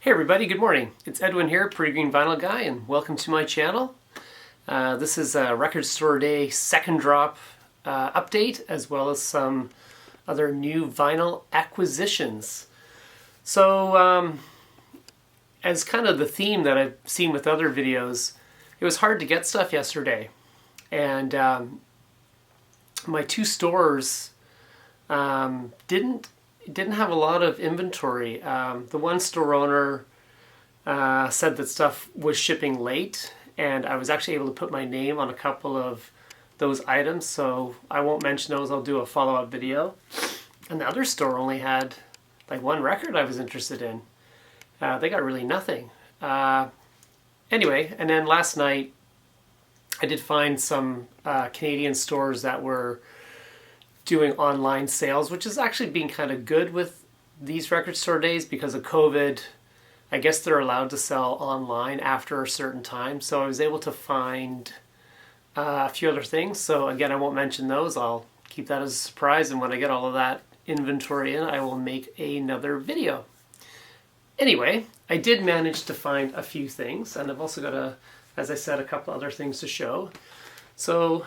Hey everybody, good morning. It's Edwin here, Pretty Green Vinyl Guy, and welcome to my channel. This is a Record Store Day second drop update, as well as some other new vinyl acquisitions. So, as kind of the theme that I've seen with other videos, it was hard to get stuff yesterday. And my two stores didn't have a lot of inventory. The one store owner said that stuff was shipping late, and I was actually able to put my name on a couple of those items, so I won't mention those. I'll do a follow-up video. And the other store only had like one record I was interested in. They got really nothing. Anyway, and then last night I did find some Canadian stores that were doing online sales, which has actually been kind of good with these record store days because of COVID. I guess they're allowed to sell online after a certain time, so I was able to find a few other things. So again, I won't mention those. I'll keep that as a surprise, and when I get all of that inventory in, I will make another video. Anyway, I did manage to find a few things, and I've also got, as I said, a couple other things to show. So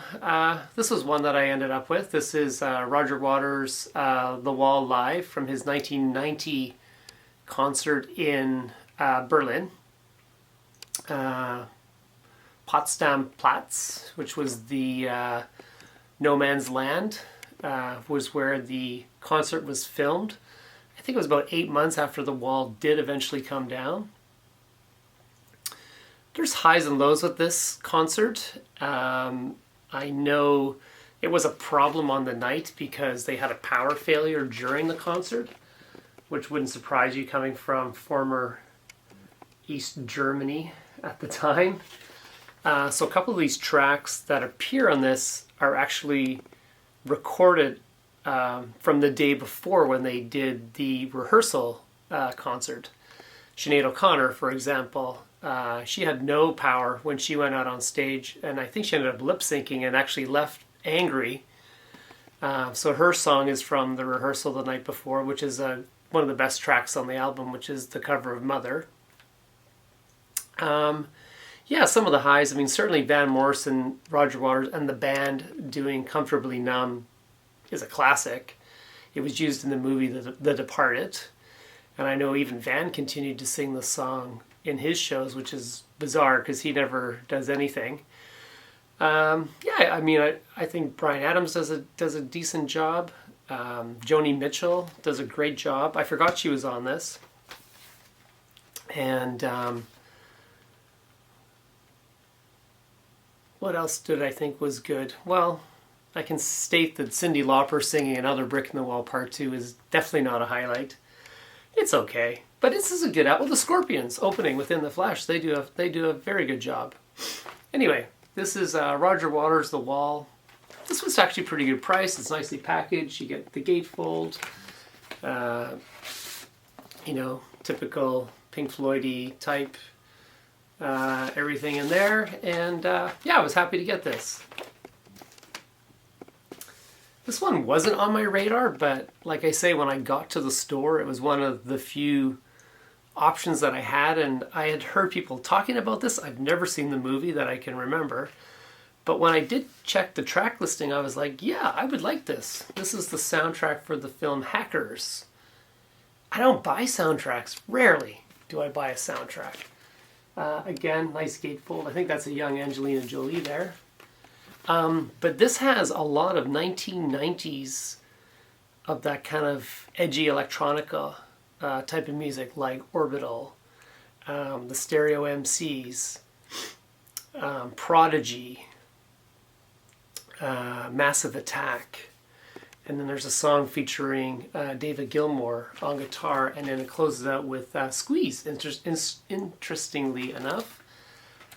this was one that I ended up with. This is Roger Waters' The Wall Live from his 1990 concert in Berlin. Potsdam Platz, which was the no man's land, was where the concert was filmed. I think it was about 8 months after the wall did eventually come down. There's highs and lows with this concert. I know it was a problem on the night because they had a power failure during the concert, which wouldn't surprise you coming from former East Germany at the time. So a couple of these tracks that appear on this are actually recorded from the day before when they did the rehearsal concert. Sinead O'Connor, for example, she had no power when she went out on stage, and I think she ended up lip-syncing and actually left angry. So her song is from the rehearsal the night before, which is one of the best tracks on the album, which is the cover of Mother. Yeah, some of the highs, I mean, certainly Van Morrison, Roger Waters, and the band doing Comfortably Numb is a classic. It was used in the movie The Departed, and I know even Van continued to sing the song in his shows, which is bizarre because he never does anything. Yeah, I mean, I think Bryan Adams does a decent job. Joni Mitchell does a great job. I forgot she was on this. And what else did I think was good? Well, I can state that Cyndi Lauper singing Another Brick in the Wall Part 2 is definitely not a highlight. It's okay, but this is a good album. Well, the Scorpions opening Within the Flesh, they do a very good job. Anyway, this is Roger Waters' The Wall. This was actually a pretty good price. It's nicely packaged. You get the gatefold, typical Pink Floyd-y type, everything in there. And yeah, I was happy to get this. This one wasn't on my radar, but like I say, when I got to the store, it was one of the few options that I had, and I had heard people talking about this. I've never seen the movie that I can remember, but when I did check the track listing, I was like, yeah, I would like this. This is the soundtrack for the film Hackers. I don't buy soundtracks. Rarely do I buy a soundtrack. Again, nice gatefold. I think that's a young Angelina Jolie there. But this has a lot of 1990s of that kind of edgy electronica type of music, like Orbital, the Stereo MCs, Prodigy, Massive Attack, and then there's a song featuring David Gilmour on guitar, and then it closes out with Squeeze, interestingly enough.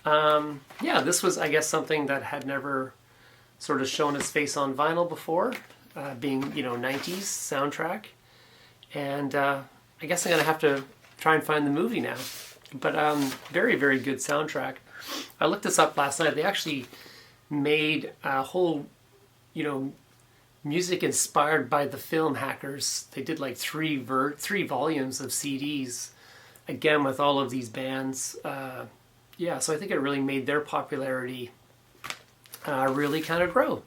Yeah, this was, I guess, something that had never sort of shown its face on vinyl before, being, 90s soundtrack. And I guess I'm going to have to try and find the movie now. But very, very good soundtrack. I looked this up last night. They actually made a whole, music inspired by the film Hackers. They did like three volumes of CDs again, with all of these bands, yeah, so I think it really made their popularity really kind of grow.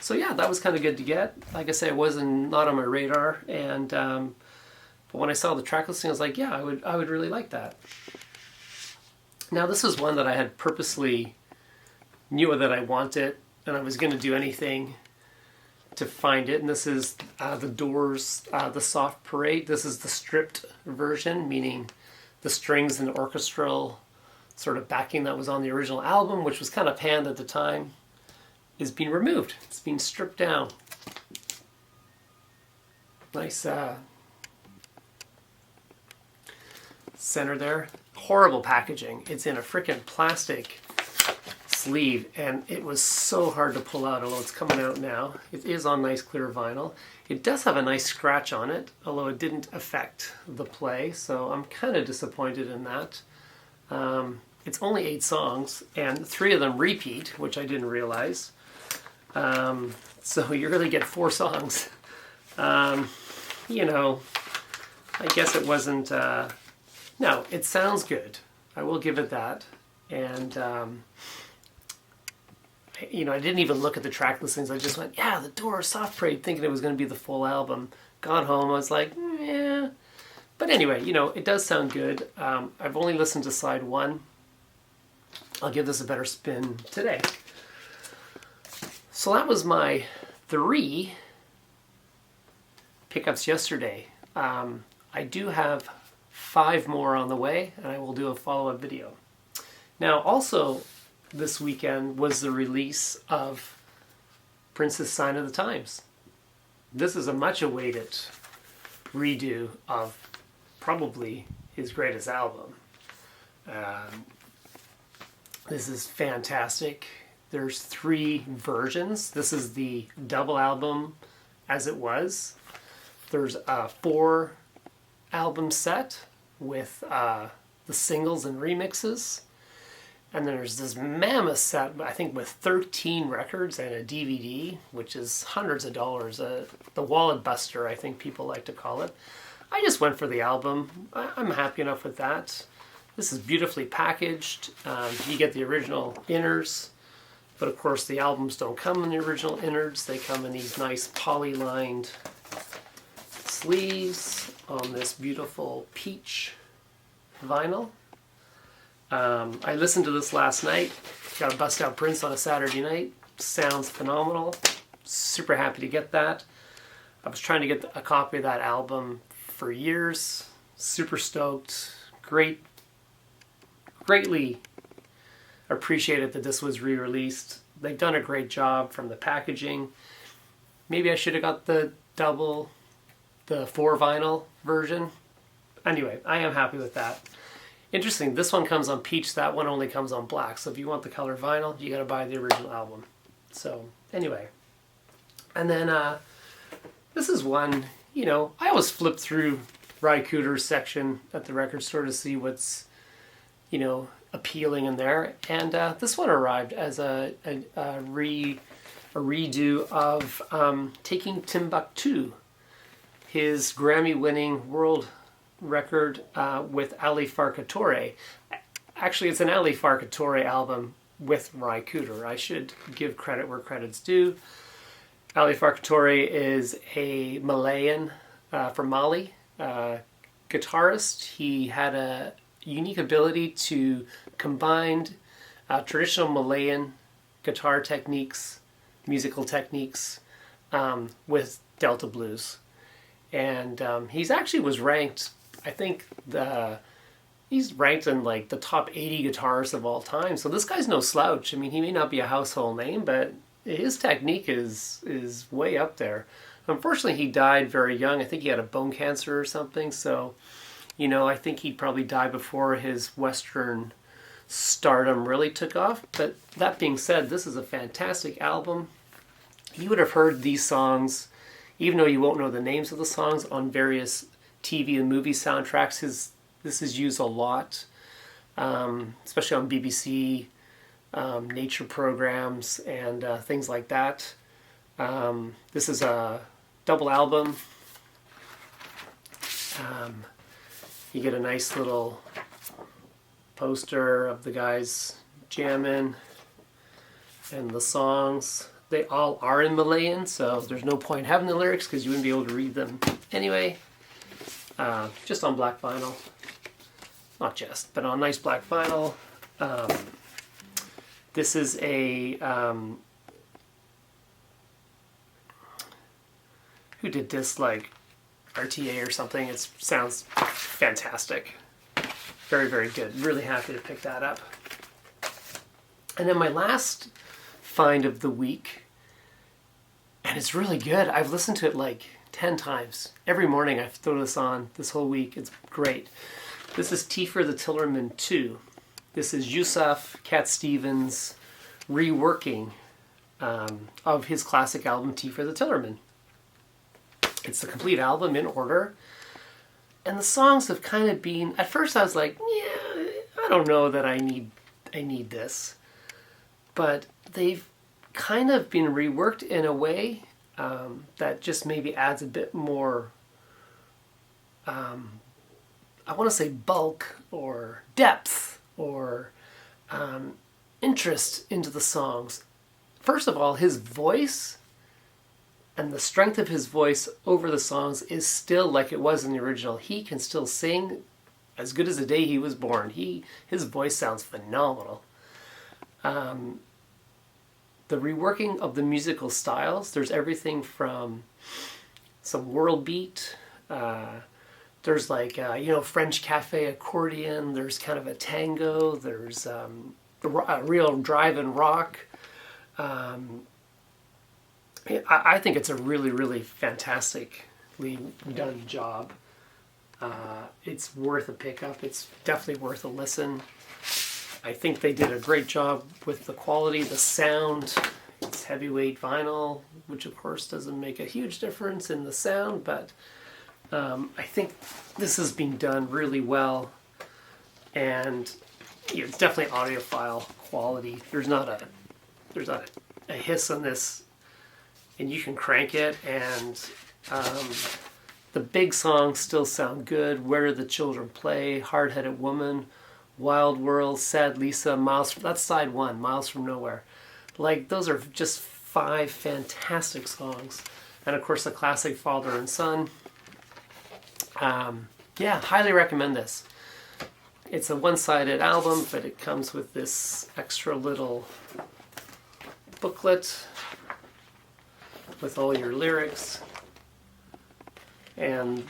So yeah, that was kind of good to get. Like I say, it wasn't not on my radar, and but when I saw the track listing, I was like, yeah, I would really like that. Now this is one that I had purposely knew that I wanted, and I was going to do anything to find it. And this is the Doors, the Soft Parade. This is the stripped version, meaning the strings and orchestral sort of backing that was on the original album, which was kind of panned at the time, is being removed. It's being stripped down. Nice center there. Horrible packaging. It's in a freaking plastic sleeve, and it was so hard to pull out, although it's coming out now. It is on nice clear vinyl. It does have a nice scratch on it, although it didn't affect the play, so I'm kind of disappointed in that. It's only 8 songs, and 3 of them repeat, which I didn't realize. So you really get 4 songs. You know, I guess it wasn't... No, it sounds good. I will give it that. And, you know, I didn't even look at the track listings. I just went, yeah, the Doors, Soft Parade, thinking it was going to be the full album. Got home, I was like, yeah. But anyway, you know, it does sound good. I've only listened to side 1. I'll give this a better spin today. So that was my 3 pickups yesterday. I do have 5 more on the way, and I will do a follow-up video. Now, also this weekend was the release of Prince's Sign of the Times. This is a much-awaited redo of probably his greatest album. This is fantastic. There's 3 versions. This is the double album as it was. There's a 4 album set with the singles and remixes. And then there's this mammoth set, I think with 13 records and a DVD, which is hundreds of dollars. The wallet buster, I think people like to call it. I just went for the album. I'm happy enough with that. This is beautifully packaged. You get the original inners, but of course the albums don't come in the original innards. They come in these nice poly-lined sleeves on this beautiful peach vinyl. I listened to this last night. Got a bust out Prince on a Saturday night. Sounds phenomenal. Super happy to get that. I was trying to get a copy of that album for years. Super stoked. Greatly appreciated that this was re-released. They've done a great job from the packaging. Maybe I should have got the 4 vinyl version. Anyway, I am happy with that. Interesting, this one comes on peach, that one only comes on black. So if you want the color vinyl, you gotta buy the original album. So anyway. And then this is one, you know, I always flip through Ry Cooder's section at the record store to see what's, you know, appealing in there. And this one arrived as a redo of Taking Timbuktu, his Grammy-winning world record with Ali Farkatore. Actually, it's an Ali Farkatore album with Ry Cooder. I should give credit where credit's due. Ali Farkatore is a Malayan from Mali guitarist. He had a unique ability to combine traditional Malayan guitar techniques, musical techniques, with Delta blues. And he's actually was ranked, I think he's ranked in like the top 80 guitarists of all time. So this guy's no slouch. I mean, he may not be a household name, but his technique is way up there. Unfortunately, he died very young. I think he had a bone cancer or something. So, you know, I think he'd probably die before his Western stardom really took off. But that being said, this is a fantastic album. You would have heard these songs, even though you won't know the names of the songs, on various TV and movie soundtracks. This is used a lot, especially on BBC, nature programs, and things like that. This is a double album. You get a nice little poster of the guys jamming and the songs. They all are in Malayan, so there's no point having the lyrics because you wouldn't be able to read them anyway. Just on black vinyl. Not just, but on nice black vinyl. This is a... who did this, like RTA or something? It sounds fantastic. Very, very good. Really happy to pick that up. And then my last find of the week, and it's really good. I've listened to it like 10 times. Every morning I throw this on this whole week. It's great. This is Tiefer the Tillerman 2. This is Yusuf Kat Stevens reworking of his classic album Tiefer the Tillerman. It's the complete album in order. And the songs have kind of been, at first I was like, yeah, I don't know that I need this. But they've kind of been reworked in a way that just maybe adds a bit more, I want to say bulk or depth or interest into the songs. First of all, his voice and the strength of his voice over the songs is still like it was in the original. He can still sing as good as the day he was born. His voice sounds phenomenal. The reworking of the musical styles, there's everything from some world beat, there's like, French cafe accordion, there's kind of a tango, there's a real drive and rock. I think it's a really, really fantastically done job. It's worth a pickup. It's definitely worth a listen. I think they did a great job with the quality, the sound. It's heavyweight vinyl, which of course doesn't make a huge difference in the sound, but I think this has been done really well. And it's definitely audiophile quality. There's not a hiss on this. And you can crank it, and the big songs still sound good. Where Do the Children Play, Hard-Headed Woman, Wild World, Sad Lisa, that's side one, Miles from Nowhere. Like, those are just 5 fantastic songs. And of course the classic Father and Son. Highly recommend this. It's a one-sided album, but it comes with this extra little booklet with all your lyrics and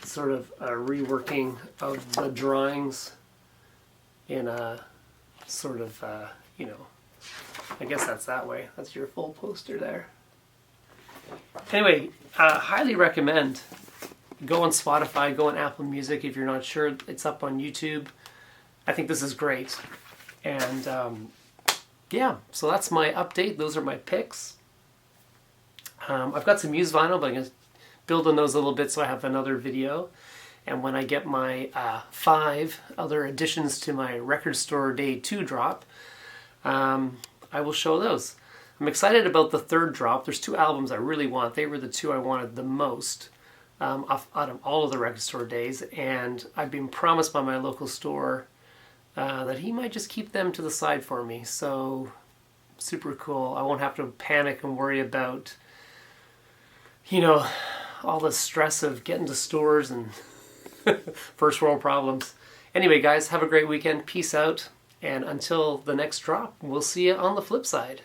sort of a reworking of the drawings in a sort of, I guess that's that way. That's your full poster there. Anyway, highly recommend. Go on Spotify, go on Apple Music if you're not sure. It's up on YouTube. I think this is great. And so that's my update. Those are my picks. I've got some used vinyl, but I'm going to build on those a little bit so I have another video. And when I get my 5 other additions to my Record Store Day 2 drop, I will show those. I'm excited about the 3rd drop. There's 2 albums I really want. They were the 2 I wanted the most out of all of the Record Store Days. And I've been promised by my local store that he might just keep them to the side for me. So, super cool. I won't have to panic and worry about all the stress of getting to stores and first world problems. Anyway, guys, have a great weekend. Peace out. And until the next drop, we'll see you on the flip side.